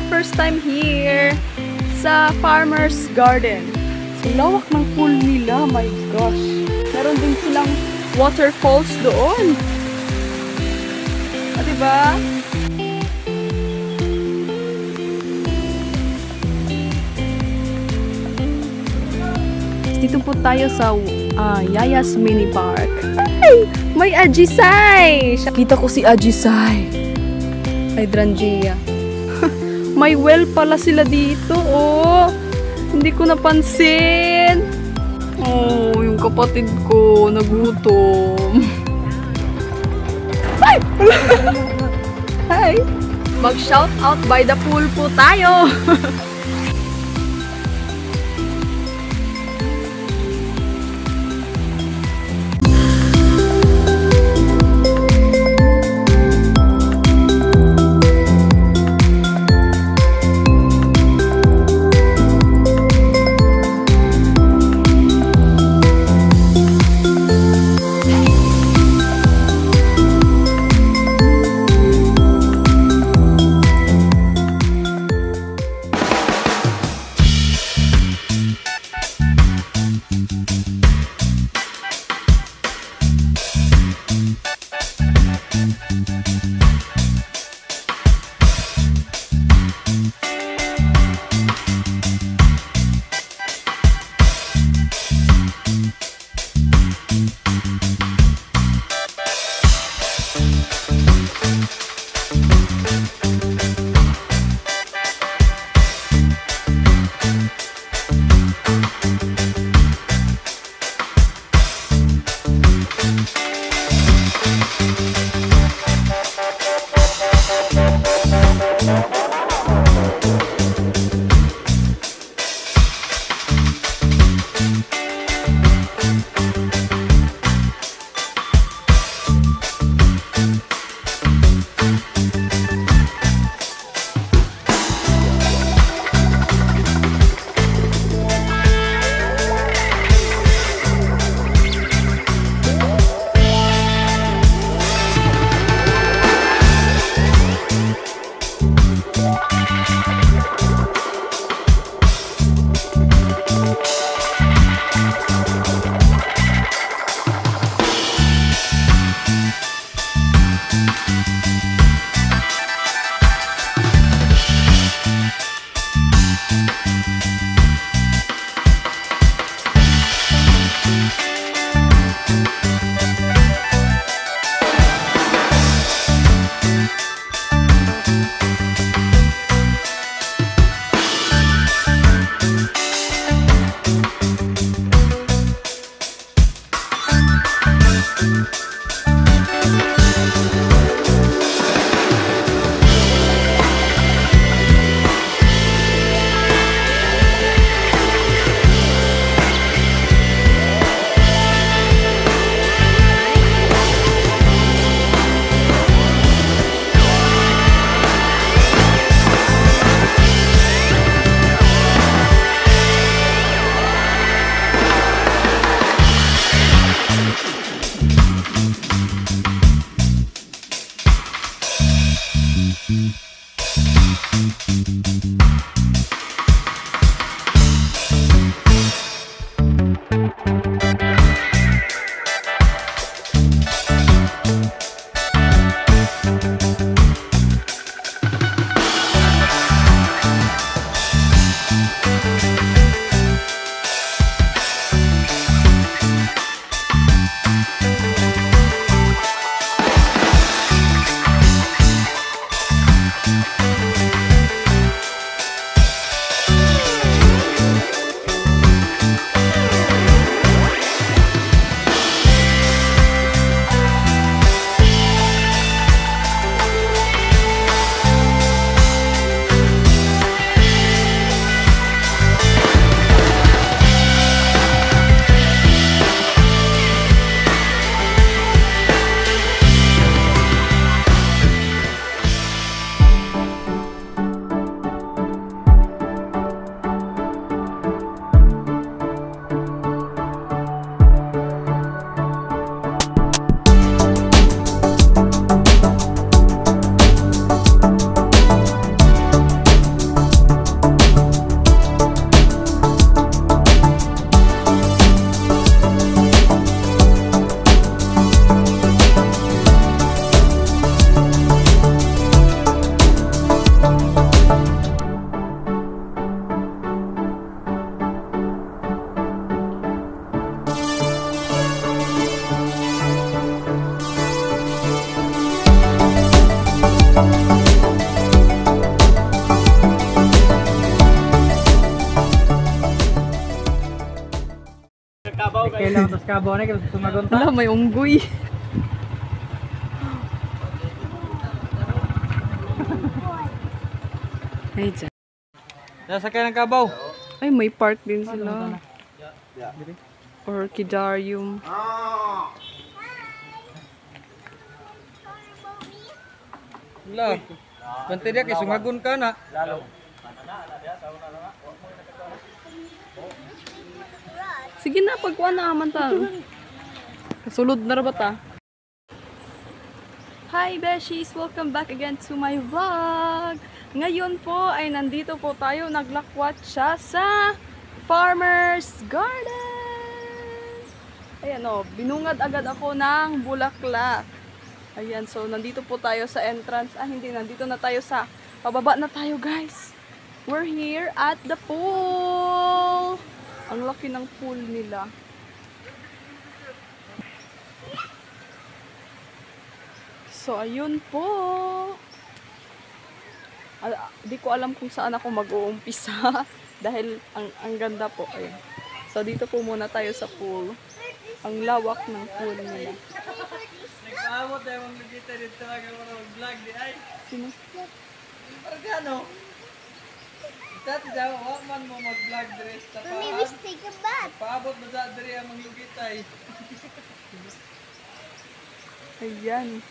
first time here sa Farmer's Garden. So, lawak ng pool nila. My gosh. Meron din silang waterfalls doon. O, diba? Dito po tayo sa Yaya's Mini Park. Ay! May Ajisai! Kita ko si Ajisai. Hydrangea. May well pala sila dito, oh. Hindi ko napansin. Oh, yung kapatid ko nagutom. Ay! Hi! Mag-shout out by the pool po tayo. Kailangan tas kabaw na kailangan sumagonta. Wala, may unggoy. Ay, dyan. Nasakay ng kabaw. Ay, may park din sila. Orchidarium. Wala. Bante dia kay sungagon ka na. Sige na, pagkuha na naman ta. Kasulod na rabat ah. Hi Beshies! Welcome back again to my vlog! Ngayon po ay nandito po tayo, naglakwat siya sa Farmer's Garden! Ayan o, binungad agad ako ng bulaklak. Ayan, so nandito po tayo sa entrance. Ah, hindi, nandito na tayo sa, pababa na tayo guys. We're here at the pool! Ang laki ng pool nila. So, ayun po. Di ko alam kung saan ako mag-uumpisa. Dahil ang ganda po. Ayun. So, dito po muna tayo sa pool. Ang lawak ng pool nila. Nagpaabot tayo mga nagkita dito talaga mag-vlog di ay. Sino? Parang gano? Dati daw, wak man mo mag-vlog diri sa tapaan. Take a bath. Paabot mo sa diri ang mga lugitay. Ayan.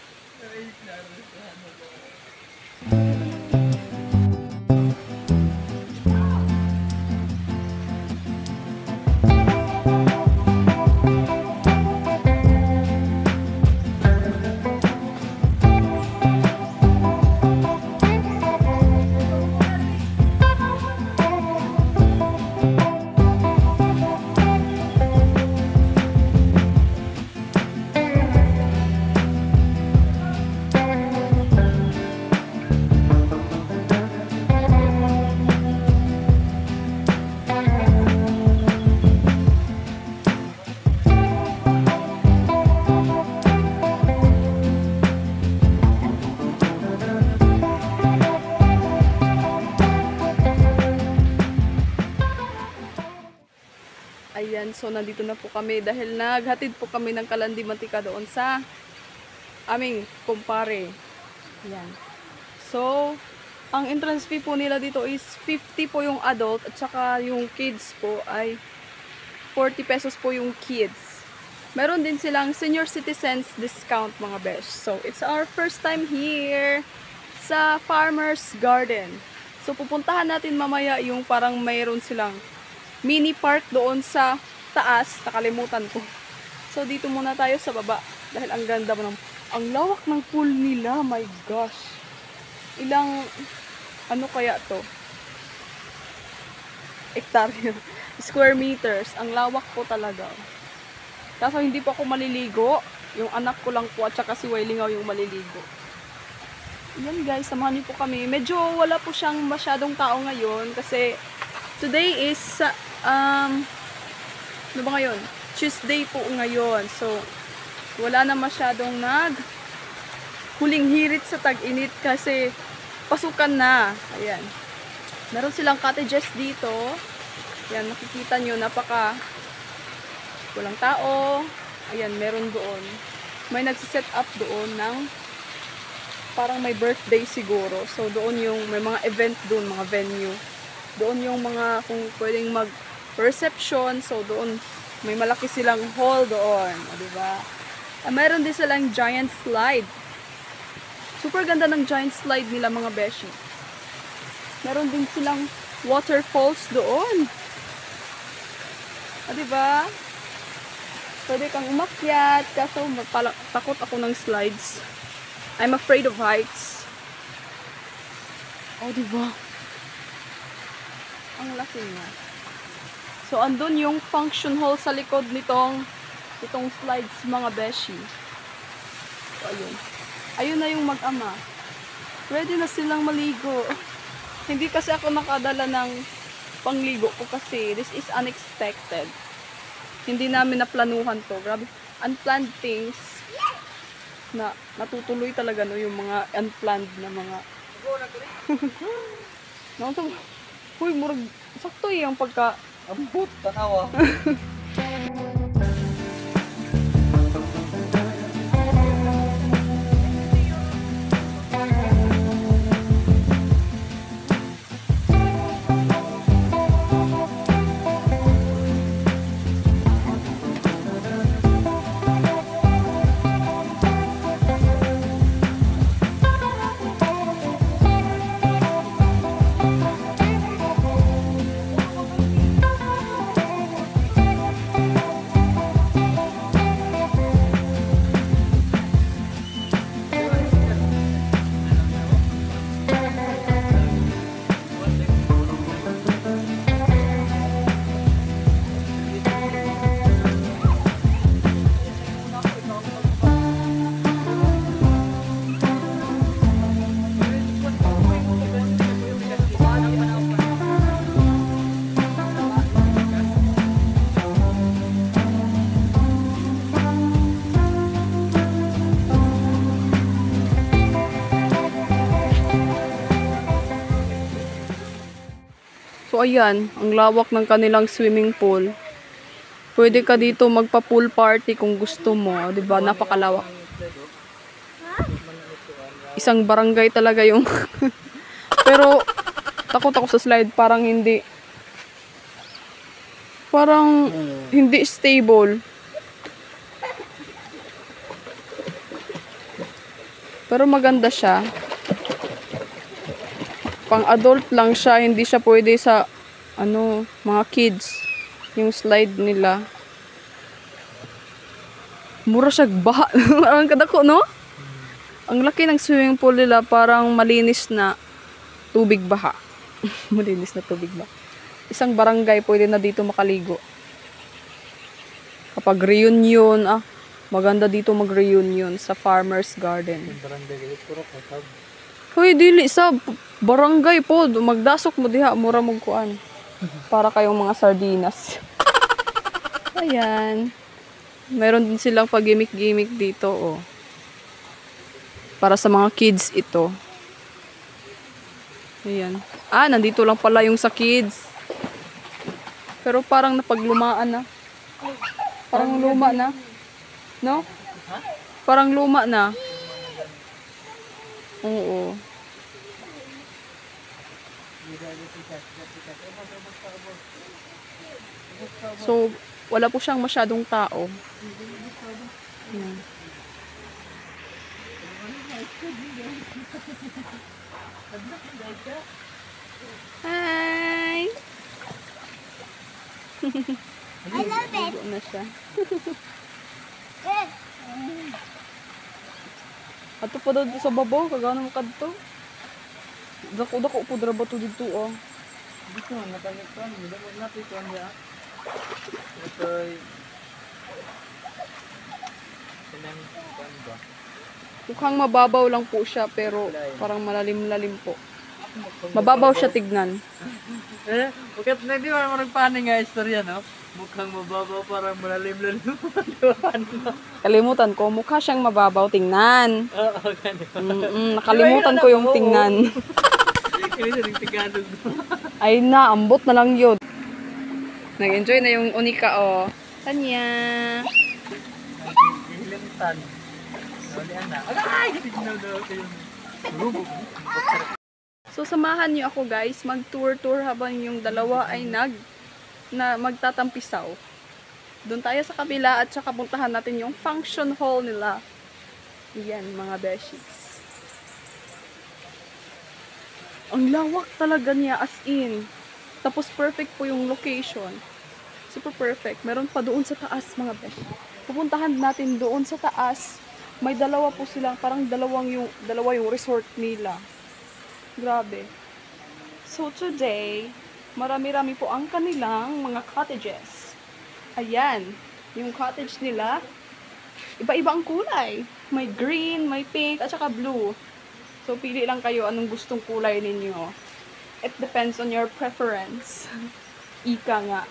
Ayan, so nandito na po kami dahil naghatid po kami ng kalandi mantika doon sa aming kumpare. Ayan. So, ang entrance fee po nila dito is 50 po yung adult at saka yung kids po ay 40 pesos po yung kids. Meron din silang senior citizens discount mga besh. So, it's our first time here sa Farmer's Garden. So, pupuntahan natin mamaya yung parang mayroon silang mini park doon sa taas, nakalimutan ko. So dito muna tayo sa baba dahil ang ganda mo ng, ang lawak ng pool nila, my gosh. Ilang ano kaya to? Hektarya, square meters, ang lawak po talaga. Kaso hindi po ako maliligo, yung anak ko lang po at saka si Wailingaw yung maliligo. Yan guys, samahan niyo po kami. Medyo wala po siyang masyadong tao ngayon kasi today is ano ba ngayon? Tuesday po ngayon. So, wala na masyadong huling hirit sa tag-init kasi pasukan na. Ayan. Meron silang cottages dito. Ayan, nakikita nyo, walang tao. Ayan, meron doon. May nagsiset up doon ng parang may birthday siguro. So, doon yung, may mga event doon, mga venue. Doon yung mga, kung pwedeng mag-reception, so doon, may malaki silang hall doon, diba? Mayroon din silang giant slide. Super ganda ng giant slide nila mga beshi. Meron din silang waterfalls doon. Diba? Pwede kang umakyat, kaso takot ako ng slides. I'm afraid of heights. Oh, diba? Ang laki niya. So, andun yung function hall sa likod itong slides mga beshi. So, ayun. Ayun na yung mag-ama. Ready na silang maligo. Hindi kasi ako nakadala ng pangligo ko kasi this is unexpected. Hindi namin naplanuhan to. Grabe. Unplanned things na natutuloy talaga no, yung mga unplanned na mga Huy, murag sakto yung pagka ambot tanawa. So ayan, ang lawak ng kanilang swimming pool. Pwede ka dito magpa-pool party kung gusto mo, 'di ba? Napakalawak. Isang barangay talaga yung pero takot ako sa slide, parang hindi stable. Pero maganda siya. Pang adult lang siya, hindi siya pwede sa mga kids. Yung slide nila. Mura siya baha. Ang kadako, no? Ang laki ng swimming pool nila, parang malinis na tubig baha. Malinis na tubig baha. Isang barangay pwede na dito makaligo. Kapag reunion, maganda dito mag-reunion sa Farmer's Garden. Hoy, dili sa barangay po, magdasok mo diha, mura mong kuan. Para kayong mga sardinas. Ayan. Meron din silang pag-gimmick-gimmick dito, oh. Para sa mga kids ito. Ayan. Nandito lang pala yung sa kids. Pero parang napaglumaan na. Parang luma na. No? Parang luma na. Oo. So, wala po siyang masyadong tao. Ayan. Hi! I love it! Na siya. Ato pa daw sa babaw, kagano mo kadto. Dako po dra ba to dito, oh. Dito, natangit ko. Hindi mo napito niya. Ito'y... Mukhang mababaw lang po siya, pero parang malalim-lalim po. Mababaw siya tignan. Bakit na di ba maragpaning nga istorya, no? Mukhang mababaw, parang malalim-lalim. Kalimutan ko, mukha siyang mababaw tingnan. Oo, ganun. Nakalimutan ko yung tingnan. Ay na, ambot na lang yun. Nag-enjoy na yung unika, oh. Tanya. Hilimutan. Ay! So, samahan niyo ako, guys. Mag-tour-tour habang yung dalawa ay magtatampisaw. Doon tayo sa kabila at saka puntahan natin yung function hall nila. Yan, mga beshies. Ang lawak talaga niya, as in. Tapos perfect po yung location. Super perfect. Meron pa doon sa taas, mga besh. Pupuntahan natin doon sa taas. May dalawa po silang, parang dalawa yung resort nila. Grabe. So today, marami-rami po ang kanilang mga cottages. Ayan, yung cottage nila, iba-iba ang kulay. May green, may pink, at saka blue. So pili lang kayo anong gustong kulay ninyo. It depends on your preference. Ika nga.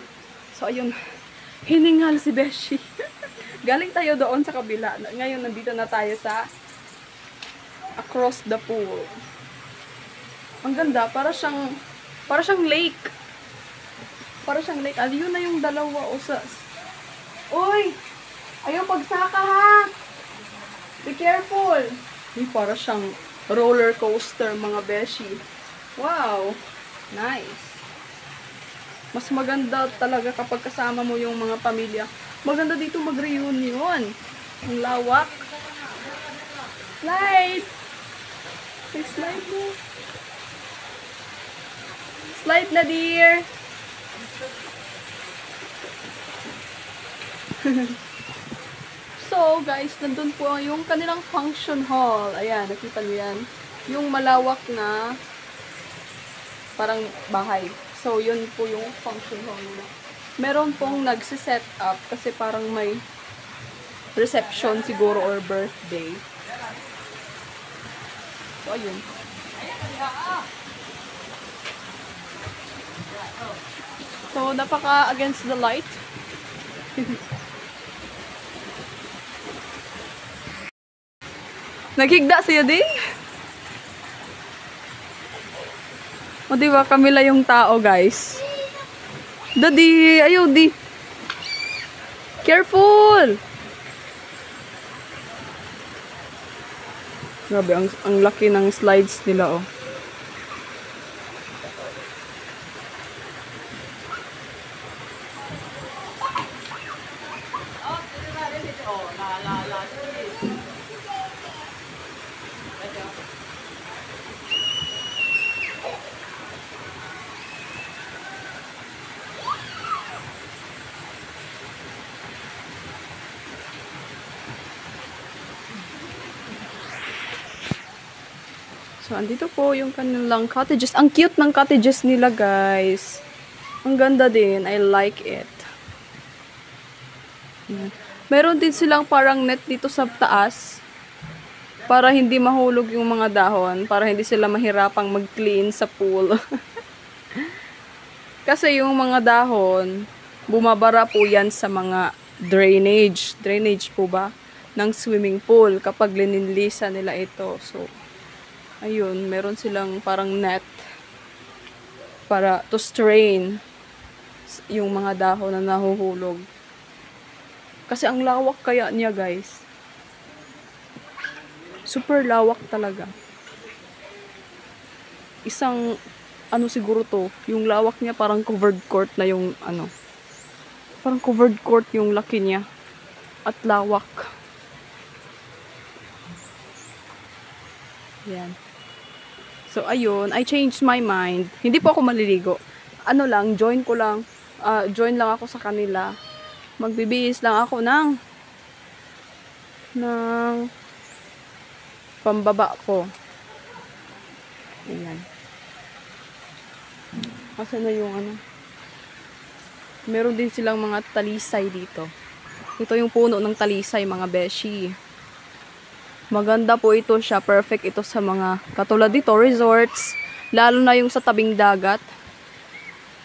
So ayun, hiningal si Beshi. Galing tayo doon sa kabila. Ngayon nandito na tayo sa across the pool. Ang ganda, para siyang lake. Para siyang lake. Yun na yung dalawa o sa... Uy! Ayaw pagsaka, ha! Be careful! Para siyang roller coaster, mga beshi. Wow! Nice! Mas maganda talaga kapag kasama mo yung mga pamilya. Maganda dito mag-reunion. Ang lawak. Slide! Slide mo. Slide na, dear! So, guys, nandun po yung kanilang function hall. Ayan, nakita niyo yan. Yung malawak na parang bahay. So, yun po yung function hall nila. Meron pong nagsiset up kasi parang may reception siguro or birthday. So, ayun. So, napaka against the light. Naghigda siya din. O, diba? Kami lang yung tao, guys. Daddy! Ayaw, di! Careful! Grabe, ang laki ng slides nila, oh. So, andito po yung kanilang cottages. Ang cute ng cottages nila, guys. Ang ganda din. I like it. Yan. Meron din silang parang net dito sa taas. Para hindi mahulog yung mga dahon. Para hindi sila mahirapang mag-clean sa pool. Kasi yung mga dahon, bumabara po yan sa mga drainage. Drainage po ba? Ng swimming pool. Kapag lininlisa nila ito. So, ayun, meron silang parang net para to strain yung mga dahon na nahuhulog. Kasi ang lawak kaya niya, guys. Super lawak talaga. Isang, ano siguro to, yung lawak niya parang covered court na yung, ano, parang covered court yung laki niya. At lawak. Yan. So, ayun, I changed my mind. Hindi po ako maliligo. Ano lang, join lang ako sa kanila. Magbibihis lang ako ng pambaba ko. Ayan. Kasi na yung ano. Meron din silang mga talisay dito. Ito yung puno ng talisay, mga beshi. Maganda po ito siya. Perfect ito sa mga katulad dito, resorts. Lalo na yung sa tabing dagat.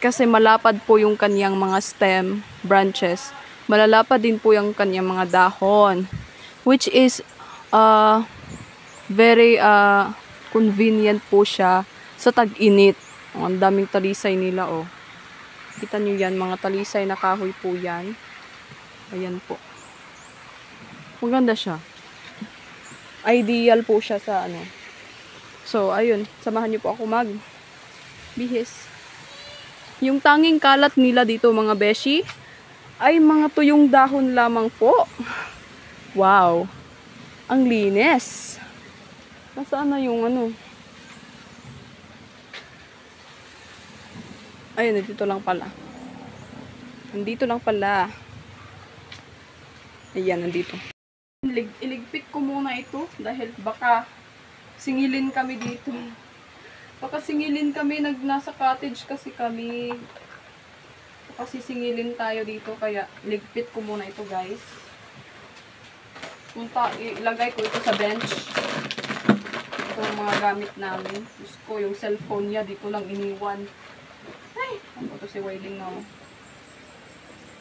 Kasi malapad po yung kanyang mga stem, branches. Malalapad din po yung kanyang mga dahon. Which is very convenient po siya sa tag-init. Ang daming talisay nila, oh. Kita nyo yan, mga talisay na kahoy po yan. Ayan po. Maganda siya. Ideal po siya sa ano. So, ayun. Samahan niyo po ako bihis. Yung tanging kalat nila dito, mga beshi, ay mga tuyong dahon lamang po. Wow. Ang linis. Nasaan na yung ano? Ayun, nandito lang pala. Nandito lang pala. Ayan, nandito. Iligpit ko muna ito dahil baka singilin kami dito. Baka singilin kami, nasa cottage kasi kami. Baka sisingilin tayo dito kaya iligpit ko muna ito, guys. Ilagay ko ito sa bench. Ito ang mga gamit namin. Diyos ko, yung cellphone niya dito lang iniwan. Ay, ano ito si Wailing now.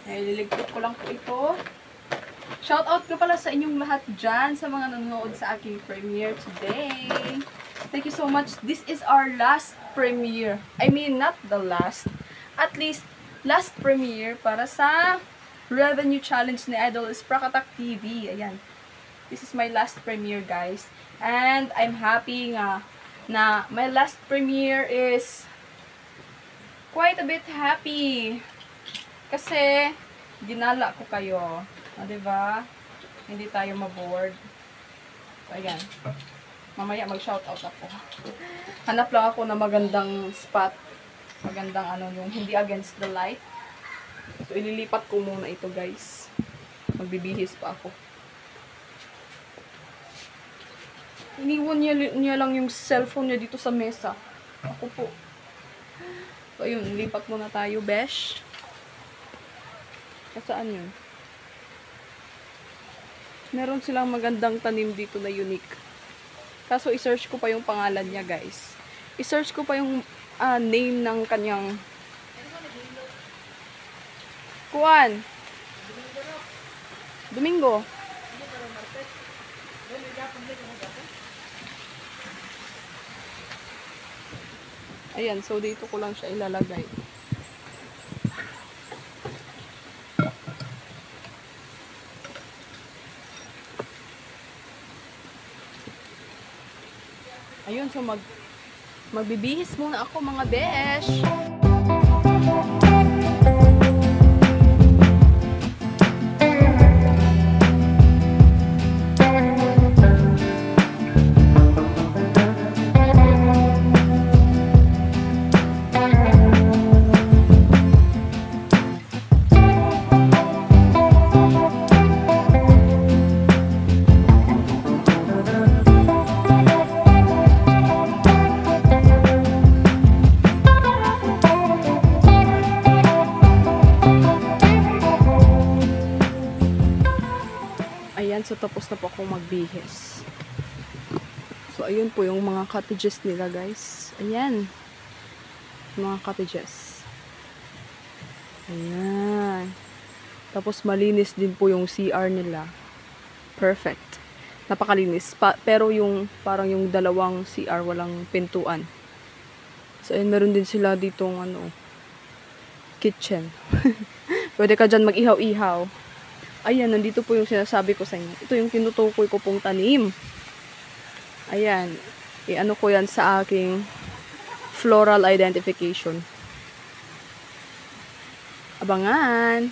Ay, liligpit ko lang po ito. Shoutout ko pala sa inyong lahat dyan, sa mga nanonood sa aking premiere today. Thank you so much. This is our last premiere. I mean, not the last. At least, last premiere para sa revenue challenge ni Idol Sprakatak TV. Ayan. This is my last premiere, guys. And I'm happy nga na my last premiere is quite a bit happy. Kasi, ginala ko kayo. O, diba? Hindi tayo maboard. So, ayan. Mamaya mag-shoutout ako. Hanap lang ako na magandang spot. Magandang ano, yung hindi against the light. So, ililipat ko muna ito, guys. Magbibihis pa ako. Iniwan niya lang yung cellphone niya dito sa mesa. Ako po. So, ayun. Lipat muna tayo, besh. Saan yun? Meron silang magandang tanim dito na unique. Kaso, i-search ko pa yung pangalan niya, guys. I-search ko pa yung name ng kanyang Kuan. Domingo. Ayan, so dito ko lang siya ilalagay. Ayun, so magbibihis muna ako mga besh. Ayan, so tapos na po akong magbihis. So, ayun po yung mga cottages nila, guys. Ayan. Mga cottages. Ayan. Tapos, malinis din po yung CR nila. Perfect. Napakalinis. Pero yung, parang yung dalawang CR, walang pintuan. So, ayun, meron din sila ditong, kitchen. Pwede ka dyan mag-ihaw-ihaw. Ayan, nandito po yung sinasabi ko sa inyo. Ito yung tinutukoy ko pong tanim. Ayan. I-ano ko yan sa aking floral identification. Abangan!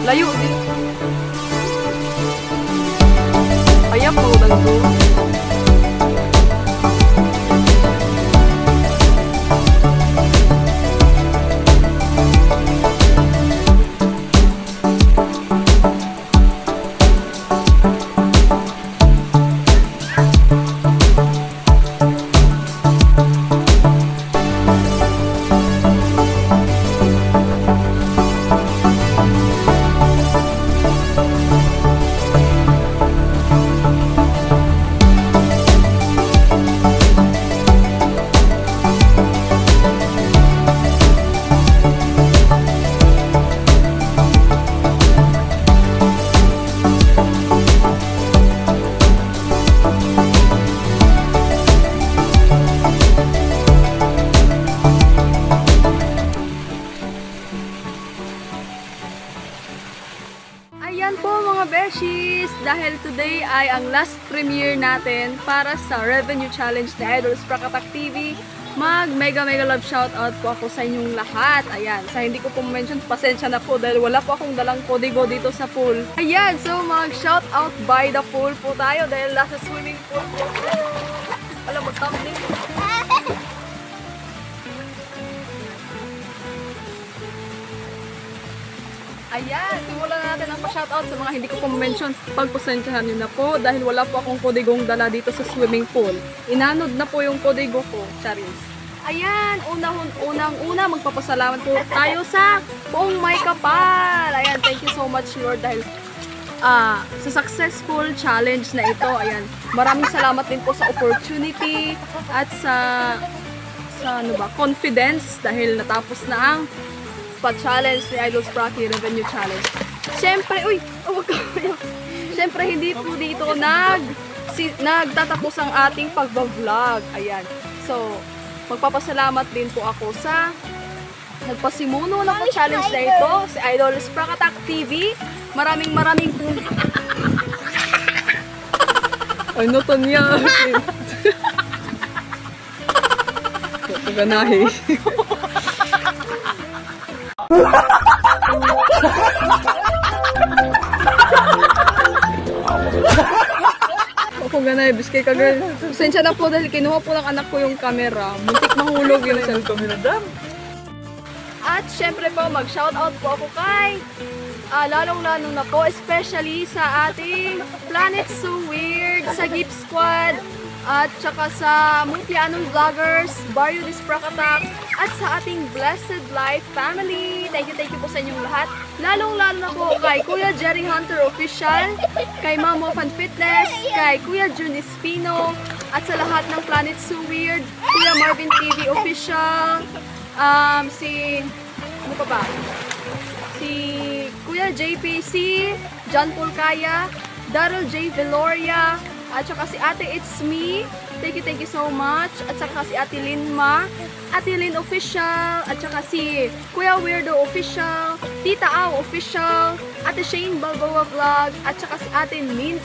Layo din. Ayan po lang to. today ay ang last premiere natin para sa revenue challenge ni Idol Sprakatak TV. Mag mega love shoutout po ako sa inyong lahat. Ayan, sa hindi ko po mention, pasensya na po dahil wala po akong dalang kodigo dito sa pool. Ayan, so mag shoutout by the pool po tayo dahil nasa swimming pool po. Alam mo, tumbling. Ayan, simulan natin ang pa-shoutout sa mga hindi ko po mention. Pagpasensyahan nyo na po dahil wala po akong kodigong dala dito sa swimming pool. Inanod na po yung kodigo ko, Charis. Ayan, unang magpapasalamat po tayo sa buong may kapal. Ayan, thank you so much Lord dahil sa successful challenge na ito. Ayan, maraming salamat din po sa opportunity at sa confidence dahil natapos na ang pa-challenge ni Idol Spraki Revenue Challenge. Siyempre, siyempre hindi po dito nagtatapos ang ating pagbablog. Ayan. So, magpapasalamat din po ako sa nagpasimuno ng challenge na ito, si Idol Sprakatak TV. Maraming ay, noton niya. Paganahe. Ako ganay, biskay ka girl. Pasensya na po dahil kinuha po ng anak ko yung camera. Muntik mahulog yung cellphone. At syempre po, mag-shoutout po ako kay lalong-lalong na po, especially sa ating Planet So Weird, sa Geep Squad, at saka sa Mutianong Vloggers, Barrio de Sprakatak, at sa ating Blessed Life family. Thank you po sa inyong lahat. Lalong-lalo na po kay Kuya Jerry Hunter Official, kay Mamo Fan Fitness, kay Kuya Jun Espino, at sa lahat ng Planet So Weird, Kuya Marvin TV Official, ano pa ba? Si Kuya JPC, John Pulcaya, Daryl J. Veloria, at saka si Ate It's Me. Thank you so much. At saka si Ate Linma, Ate Lin Official, at saka si Kuya Weirdo Official, Tita Au Official, Ate Shane Balboa Vlog, at saka si Ate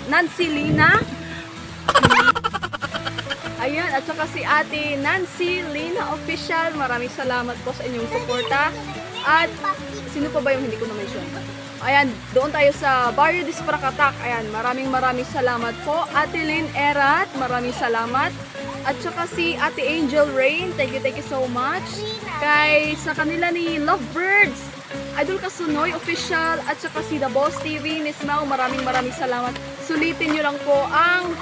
Nancy Lina. Ayan, at saka si Ate Nancy Lina Official. Maraming salamat po sa inyong suporta. At sino pa ba yung hindi ko na-mention? Ayan, doon tayo sa Barrio de Sprakatak. Ayan, maraming salamat po. Ate Lynn Erat, maraming salamat. At saka si Ate Angel Rain, thank you so much. Kay sa kanila ni Lovebirds, Idol Kasunoy Official, at saka si The Boss TV, Miss Mau, maraming salamat. Sulitin nyo lang po ang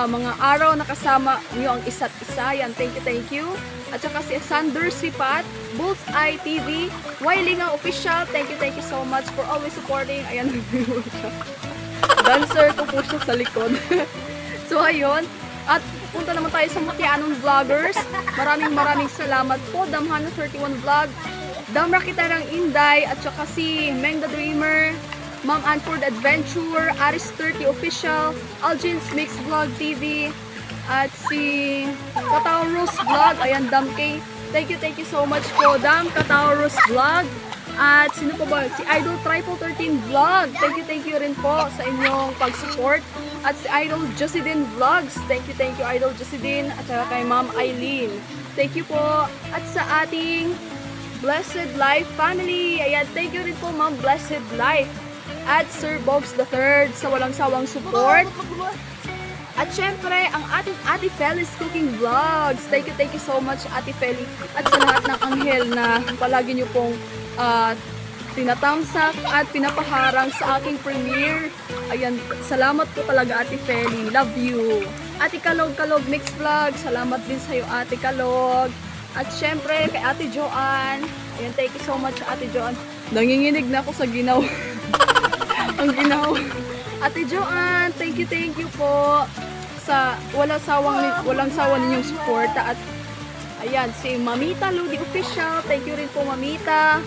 mga araw na kasama nyo ang isa't isa. Yan, thank you. At saka si Sander Sipat, Bullseye TV, Wailinga Official, thank you so much for always supporting. Ayan, dancer ko po siya sa likod. So, ayun. At punta naman tayo sa Mutianong Vloggers. Maraming salamat po. Damhana 31 Vlog, Dam Rakitarang Inday, at saka si Meng the Dreamer, Ma'am Anford Adventure, Aris 30 Official, Algin's Mix Vlog TV, at si Kataurus Vlog. Ayan, Dam K. Thank you so much po, Dam Kataurus Vlog. At sino po ba? Si Idol Triple 13 Vlog. Thank you rin po sa inyong pag-support. At si Idol Josidin Vlogs. Thank you Idol Josidin. At saka kay Ma'am Eileen. Thank you po. At sa ating Blessed Life family. Ayan, thank you rin po Ma'am Blessed Life. At Sir Bogs III sa walang sawang support. At syempre, ang ating Ate Feli's Cooking Vlogs. Thank you so much Ate Feli. At sa lahat ng anghel na palagi nyo pong tinatamsak at pinapaharang sa aking premiere. Ayan, salamat po talaga Ate Feli. Love you. Ate Kalog Mix Vlog. Salamat din sa'yo Ate Kalog. At syempre, kay Ate Joanne. Ayan, thank you so much Ate Joanne. Nanginginig na ako sa ginaw. Ang ginaw. Ate Joanne, thank you po sa walang sawa ninyong suporta. At ayan, si Mamita Ludi Official, thank you rin po Mamita.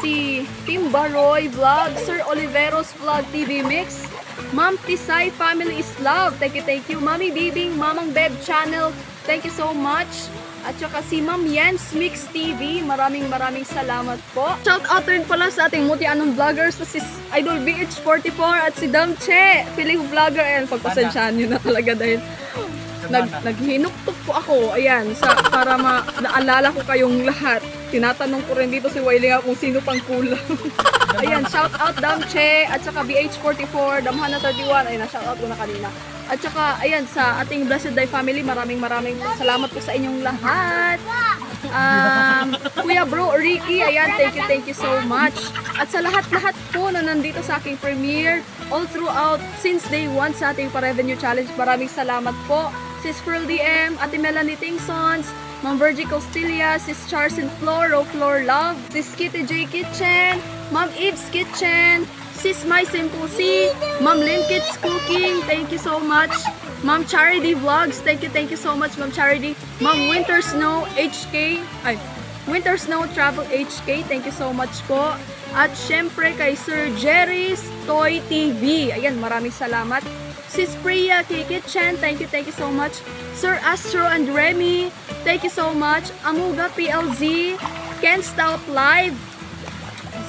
Si Tim Baroy Vlog, Sir Oliveros Vlog TV Mix, Ma'am Tisay Family is Love. Thank you. Mami Bibing, Mamang Beb Channel. Thank you so much. At saka si Ma'am Jens Mix TV, maraming salamat po. Shout out rin pala sa ating multi-anong vloggers na si Idol BH44 at si Damche, Philip Vlogger. Ayan, pagpasensyahan nyo na talaga dahil naghinuktok po ako. Ayan, para naalala ko kayong lahat. Tinatanong ko rin dito si Wiley kung sino pang kulang. Ayan, shout out Damche at saka BH44, Damhana 31. Ayan, shout out ko na kanina. At saka, ayan, sa ating Blessed Day family, maraming salamat po sa inyong lahat. Kuya Bro Ricky, ayan, thank you so much. At sa lahat-lahat po na nandito sa aking premiere, all throughout, since day 1 sa ating Pa-Revenue Challenge, maraming salamat po. Sis Pearl DM, Ate Melanie Tingsons, Ma'am Virgie Costilla, Sis Charles and Flor, Flor Love, Sis Kitty J Kitchen, Ma'am Eve's Kitchen, Sis My Simple C, Ma'am Lynn Kids Cooking, thank you so much. Ma'am Charity Vlogs, thank you so much, Ma'am Charity. Ma'am Winter Snow HK, Winter Snow Travel HK, thank you so much po. At syempre kay Sir Jerry's Toy TV, ayan, maraming salamat. Sis Priya K Kitchen, thank you so much. Sir Astro and Remy, thank you so much. Amuga PLZ, Ken Stout Live,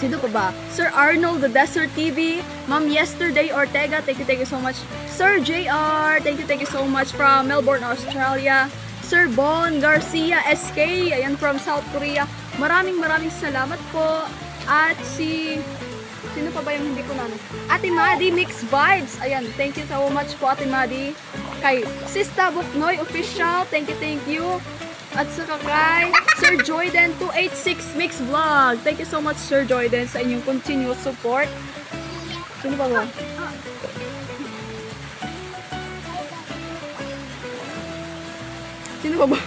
sino pa ba? Sir Arnold The Desert TV, Ma'am Yesterday Ortega, thank you so much. Sir JR, thank you so much from Melbourne, Australia. Sir Bon Garcia SK, ayan, from South Korea. Maraming salamat po. At sino pa ba yung hindi ko na? Ate Madi Mix Vibes, ayan, thank you so much po Ate Madi. Kay Sista Buknoy Official, thank you. At saka kay Sir Joyden 286 Mix Vlog. Thank you so much Sir Joyden sa inyong continuous support. Sino ba ba? Sino ba ba?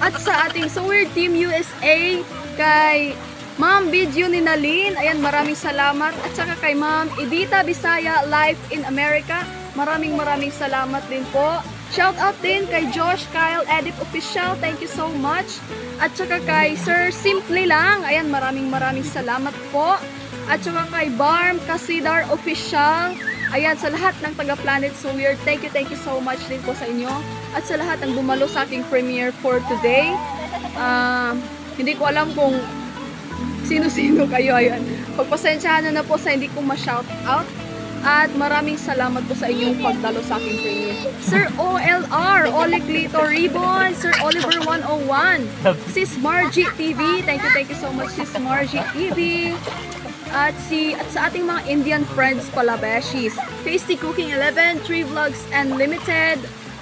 At sa ating So Weird Team USA, kay Ma'am Video ni Nalin, ayan, maraming salamat. At saka kay Ma'am Edita Bisaya Life in America, maraming salamat din po. Shout out din kay Josh Kyle Edit Official, thank you so much. At saka kay Sir Simply Lang, ayan, maraming salamat po. At saka kay Barm Kasidar Official, ayan, sa lahat ng taga Planet So Weird, thank you so much din po sa inyo. At sa lahat ng dumalo sa aking premiere for today, hindi ko alam kung sino-sino kayo, ayan. Pagpasensyahan na po sa hindi ko ma-shout out. At maraming salamat po sa inyong pagdalo sa aking premiere. Sir OLR, Oleg Lito Ribbon, Sir Oliver 101, Sis Margie TV, thank you so much Sis Margie TV. At sa ating mga Indian friends pala, Beshis, Tasty Cooking 11, Tree Vlogs Unlimited,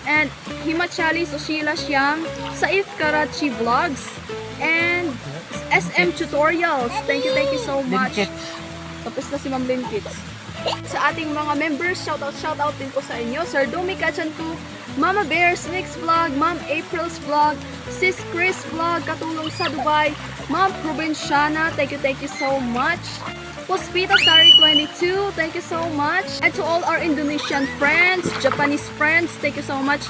and Himachali Sushila Shyam, Saif Karachi Vlogs, and SM Tutorials, thank you so much. Tapos na si Ma'am Lynn Kids. Sa ating mga members, shout out din po sa inyo. Sir Domi Kachantu, Mama Bears Mix Vlog, Ma'am April's Vlog, Sis Chris Vlog, Katulong sa Dubai, Ma'am Provinciana, thank you so much. Pospita Sari 22, thank you so much. And to all our Indonesian friends, Japanese friends, thank you so much.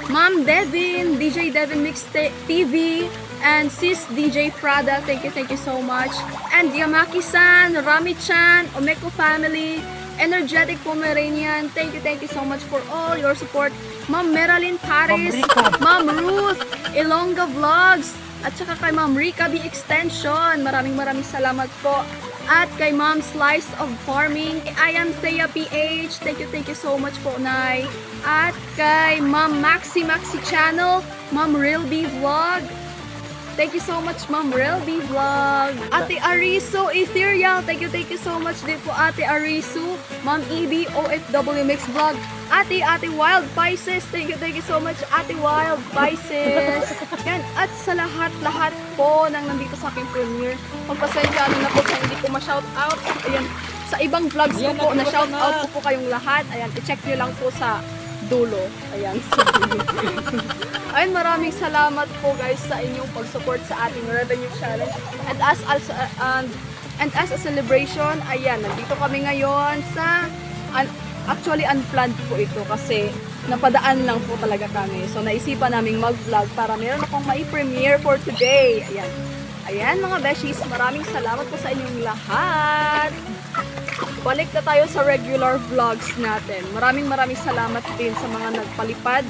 Ma'am Devin, DJ Devin Mix TV, and Sis DJ Frada, thank you so much. And Yamaki-san, Rami-chan, Omeko family, Energetic Pomeranian, thank you so much for all your support. Ma'am Meralyn Paris, Ma'am Ruth, Ilongga Vlogs, at saka kay Ma'am Rika B Extension, maraming salamat po. At kay Ma'am Slice of Farming, I am Thea PH, thank you so much po, Nay. At kay Ma'am Maxi Channel, Ma'am Real B Vlog, thank you so much Ma'am Real B Vlog. Ate Arisu Ethereal, thank you so much din po Ate Arisu. Ma'am EB OFW Mix Vlog, Ate Wild Pisces, thank you so much Ate Wild Pisces. Yan, at sa lahat po nang nandito sa aking premiere, magpasensya na po sa hindi ko ma-shout out. Ayan, sa ibang vlogs ko po na shout out ko po kayong lahat. Ayan, i-check nyo lang po sa dulo. Ayan. Ayun, maraming salamat po guys sa inyong pag-support sa ating revenue challenge. And as a celebration, ayan, nandito kami ngayon sa actually unplanned po ito kasi napadaan lang po talaga kami. So naisipan naming mag-vlog para meron akong mai-premiere for today. Ayan. Ayan mga beshies, maraming salamat po sa inyong lahat. balik na tayo sa regular vlogs natin. Maraming salamat din sa mga nagpalipad.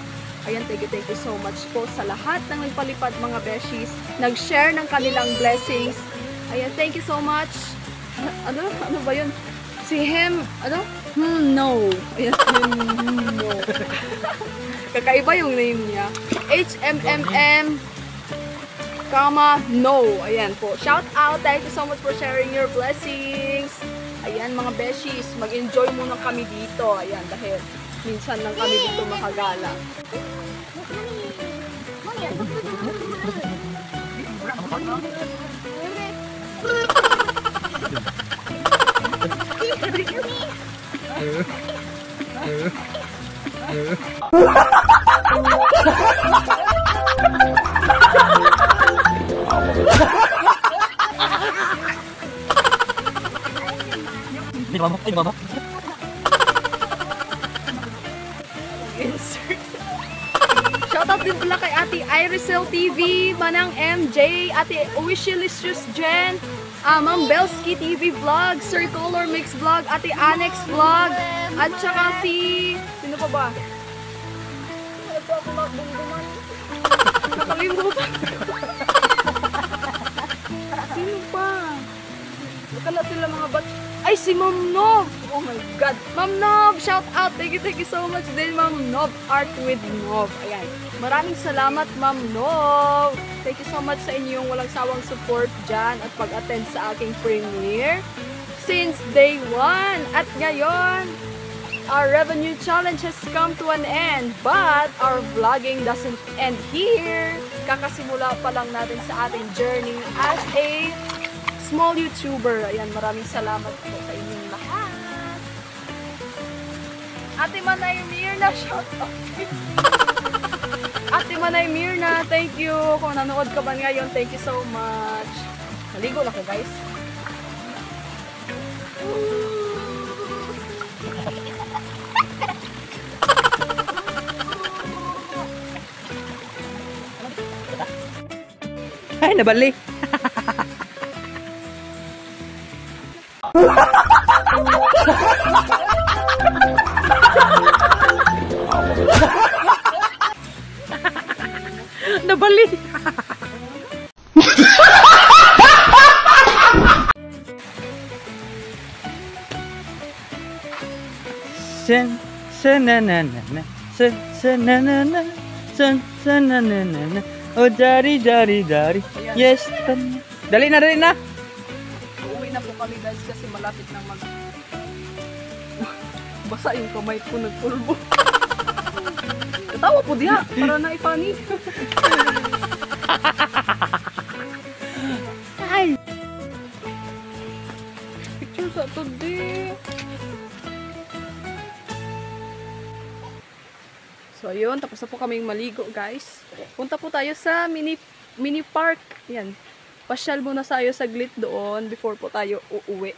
Ayan, thank you so much po sa lahat ng nagpalipad mga beshies. Nag-share ng kanilang blessings. Ayan, thank you so much. Ano ba yun? Si no. Ayan, no. Kakaiba yung name niya. HMMM, no. Ayan po. Shout out. Thank you so much for sharing your blessings. Ayan, mga beshies. Mag-enjoy muna kami dito. Ayan, dahil minsan lang kami dito makagala. Ay, mama. Shoutout din pala kay Ate Irisel TV, Manang MJ, Ate Wishlicious Jen, Ma'am Belsky TV Vlog, Sir Color Mix Vlog, Ate Annex Vlog, at saka sino pa ba? Ano po ako magbungguman? Nakalimutan. Sino pa? Nakala sila mga ay, si Ma'am Nov! Oh my God! Ma'am Nov! Shout out! Thank you so much din, Ma'am Nov. Art with Nov. Ayan. Maraming salamat, Ma'am Nov. Thank you so much sa inyong walang sawang support dyan at pag-attend sa aking premiere since day 1. At ngayon, our revenue challenge has come to an end. But our vlogging doesn't end here. Kakasimula pa lang natin sa ating journey as a small YouTuber. Ayan, maraming salamat po sa inyong lahat. Ate Manay Mirna, shout out. Ate Manay Mirna, thank you. Kung nanood ka ba ngayon, thank you so much. Naligo na ko, guys. Ay, nabali. Nabali. Oh, dari. Yes. Dali na. Uuwi na po kami, guys, kasi malapit na basa yung kamay ko, nagpulbo. Katawa po diha, para na ipani. Ay! Picture sa today. So, ayun, tapos na po kaming maligo, guys. Punta po tayo sa mini park. Yan. Pasyal muna tayo saglit doon before po tayo uuwi.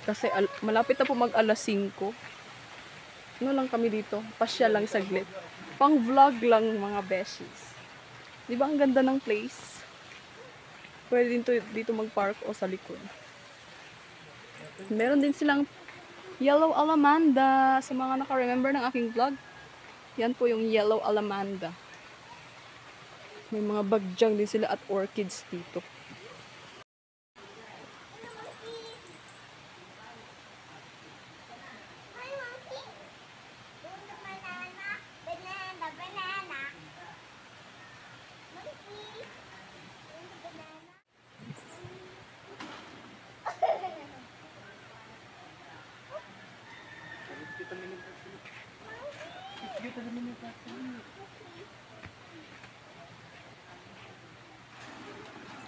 Kasi malapit na po mag alas 5. Ano lang kami dito? Pasyal lang saglit. Pang vlog lang mga beshies. Di ba ang ganda ng place? Pwede din dito mag-park o sa likod. Meron din silang yellow alamanda. Sa mga naka-remember ng aking vlog. Yan po yung yellow alamanda. May mga bagyang din sila at orchids dito.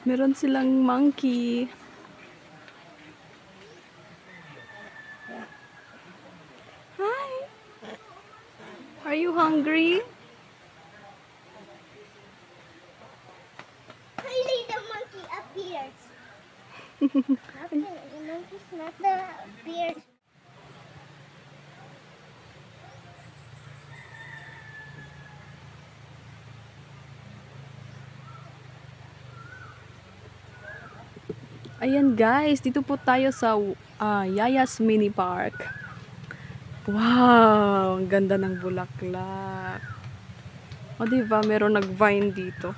Meron silang monkey. Hi! Are you hungry? Really, the monkey appears. The monkey's not the appears. Ayan guys, dito po tayo sa Yaya's Mini Park. Wow, ang ganda ng bulaklak. O diba, meron nag-vine dito.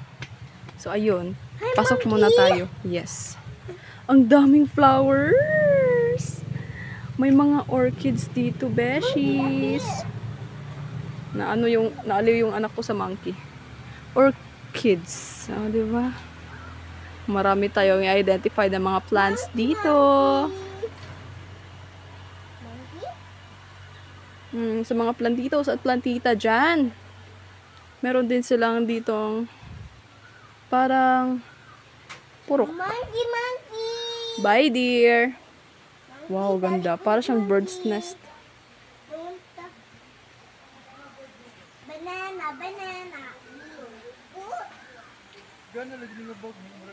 So ayun, pasok muna tayo. Yes. Ang daming flowers. May mga orchids dito, beshies. Naaliw yung anak ko sa monkey. Orchids. O diba? Marami tayong i-identify ng mga plants dito. Sa mga plantitos at plantita dyan. Meron din silang ditong parang purok. Monkey. Bye, dear. Wow, ganda. Para siyang bird's nest. Banana. Gano'n lagi nga bag mo.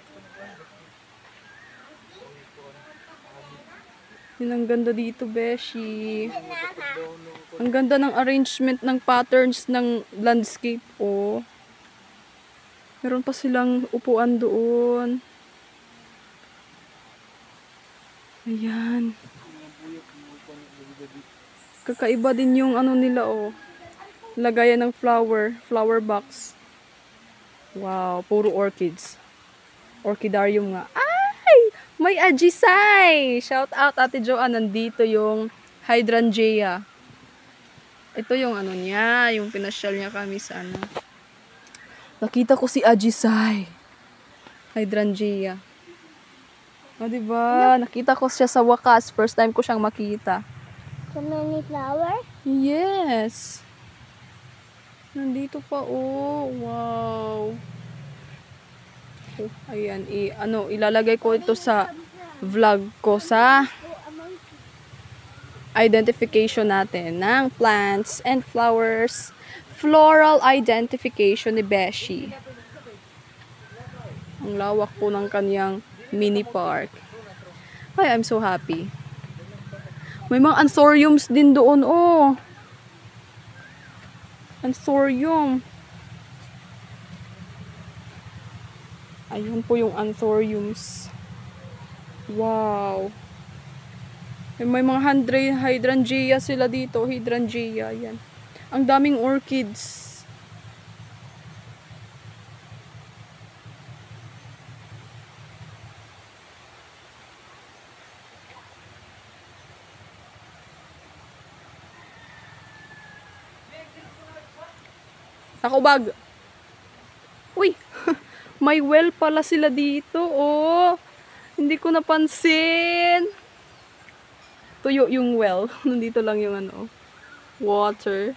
Yun, ang ganda dito, beshi. Ang ganda ng arrangement ng patterns ng landscape, oh. Meron pa silang upuan doon. Ayan. Kakaiba din yung ano nila, oh. Lagayan ng flower box. Wow, puro orchids. Orchidarium nga. Ay! May ajisai! Shout out, Ate Joanne. Nandito yung hydrangea. Ito yung ano niya, yung pinasyal niya kami sa ano. Nakita ko si ajisai. Hydrangea. O, diba? Nakita ko siya sa wakas. First time ko siyang makita. So many flowers? Yes. Nandito pa, oh. Wow. Oh, ayan. Ilalagay ko ito sa vlog ko sa identification natin ng plants and flowers. Floral identification ni Beshi. Ang lawak po ng kanyang mini park. Ay, I'm so happy. May mga anthuriums din doon, oh. Anthurium. Ayun po yung anthuriums. Wow. May mga hydrangea sila dito. Hydrangea, yan. Ang daming orchids. Nakubag. Uy, may well pala sila dito, oh. Hindi ko napansin. Tuyo yung well. Nandito lang yung ano, water.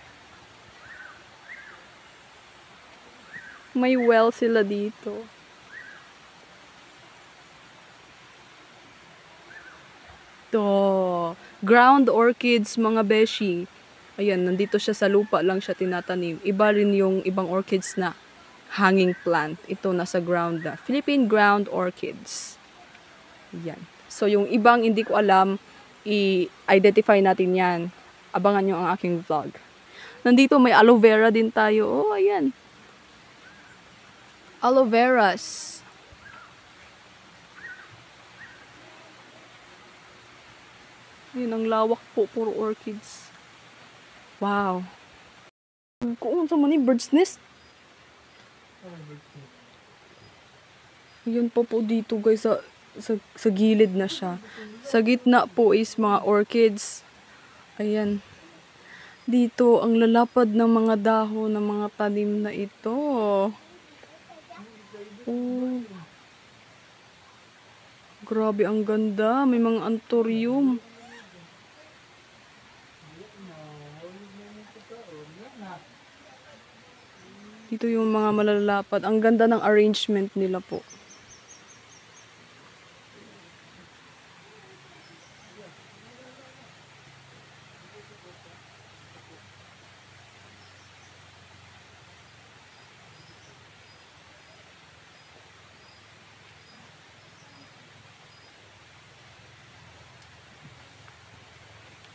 May well sila dito. To, ground orchids, mga beshi. Ayan, nandito siya sa lupa lang siya tinatanim. Iba rin yung ibang orchids na hanging plant. Ito nasa ground na. Philippine ground orchids. Yan. So, yung ibang hindi ko alam, i-identify natin yan. Abangan nyo ang aking vlog. Nandito may aloe vera din tayo. Oh, ayan. Aloe veras. Ayan, ang lawak po. Puro orchids. Wow. Kung sa man bird's nest. Yun po dito guys sa gilid na siya. Sa gitna po is mga orchids. Ayan. Dito ang lalapad ng mga dahon ng mga tanim na ito. Oh. Grabe ang ganda. May mga anthurium. Dito yung mga malalapad. Ang ganda ng arrangement nila po.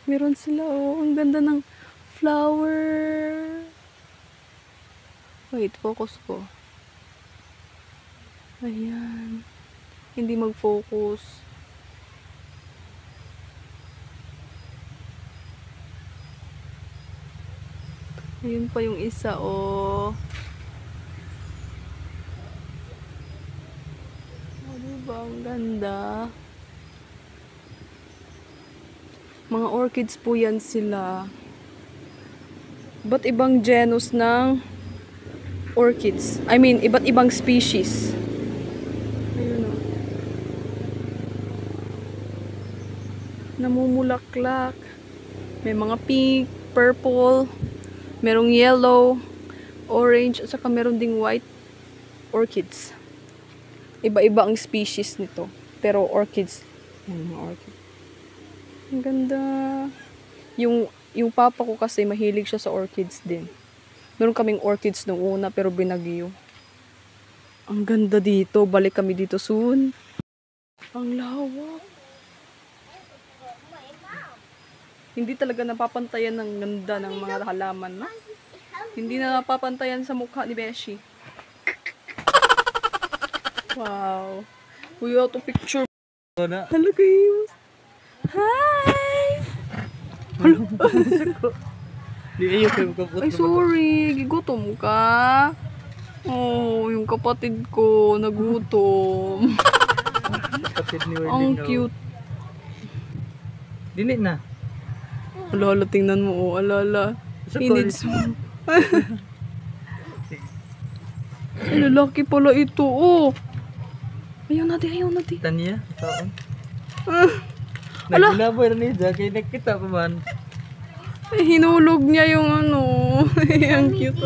Meron sila, oh. Ang ganda ng flower. Wait, focus ko. Ayan. Hindi mag-focus. Ayun pa yung isa, oh. Ano ba? Ang ganda. Mga orchids po yan sila. Iba't ibang genus ng orchids. I mean, iba't ibang species. Ayun, oh. Namumulaklak. May mga pink, purple, merong yellow, orange, at saka meron ding white orchids. Iba-iba ang species nito. Pero orchids. Yan, mga orchids. Ang ganda. Yung papa ko kasi mahilig siya sa orchids din. Meron kaming orchids nung una pero binagyo. Ang ganda dito. Balik kami dito soon. Ang lawak. Hindi talaga napapantayan ng ganda ng mga halaman, no? Hindi na napapantayan sa mukha ni Beshi. Wow. We have to picture. Hello guys. Hi! Hello. Ay, sorry. Gigutom ka? Oh, yung kapatid ko nagutom. Ang cute. Dili na. Alala, tingnan mo, oh. Alala. He needs mo. Lalaki pala ito, oh. Ayaw natin. Tanya, taon. Ala. Nagulaboy rin niya, kaya nakita pa man. Ay, hinulog niya yung ano. Ang cute.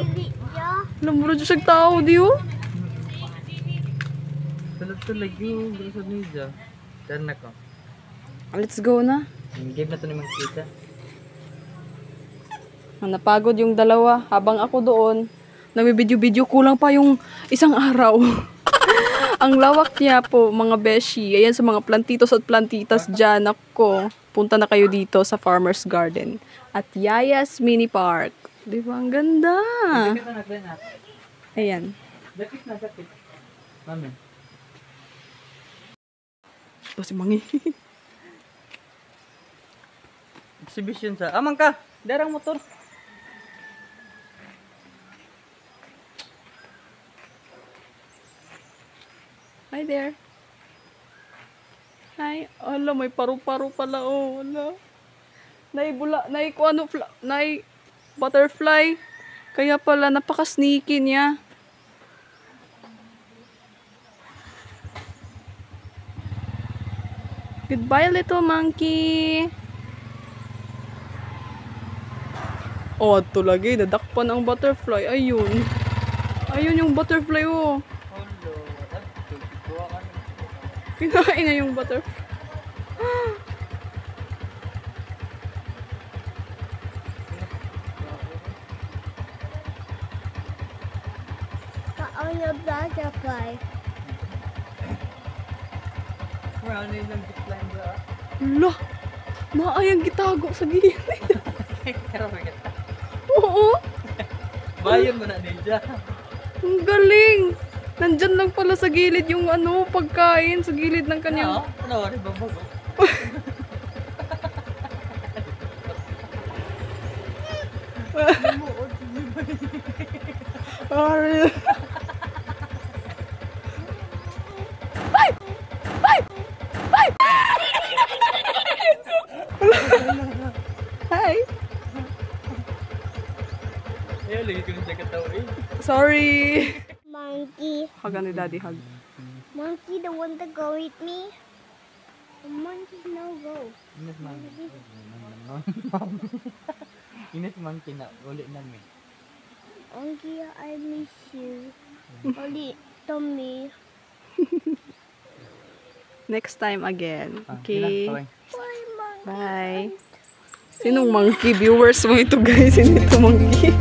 Alam mo rin siya tao, di, oh. Talag yung gusto niya. Diyan na ko. Let's go na. Game na ito naman kita. Napagod yung dalawa. Habang ako doon, nabibidyo-video, kulang pa yung isang araw. Ang lawak niya po, mga beshi. Ayan sa mga plantitos at plantitas dyan. Ako, punta na kayo dito sa Farmer's Garden. At Yaya's Mini Park. Di ba? Ang ganda. Ayan. Dakit. Mami. Ito si Mangi. Exhibition sa... Amang ka! Darang motor. Hi there. Hi. Ala, may paru-paro pala, oh. Ala. Nai butterfly. Kaya pala, napaka-sneaky niya. Goodbye, little monkey. Oh, ito lagi. Nadakpan ang butterfly. Ayun. Ayun yung butterfly, oh. Kinain na yung butterfly. On the butterfly. Ano yung zipline ba? Ala, naayang gitago sa gilid. Pero bakit? Oo, Bayan mo na ninja. ang galing. Nandyan lang pala sa gilid yung ano, pagkain sa gilid ng kanyang... Ano? Ano ba bago? Ay! Ay! Ay! Ay! Hi! Eh, lagi ko nang jagat tao eh. Sorry! Monkey. Hug ni Daddy, hug. Monkey, the one to go with me. The monkey no go. Init man. Init man kina. Ulit namin. Monkey, I miss you. Only to me. Next time again. Okay. Why, monkey? Bye. Sinong monkey? Viewers mo ito, guys. Hindi ito monkey.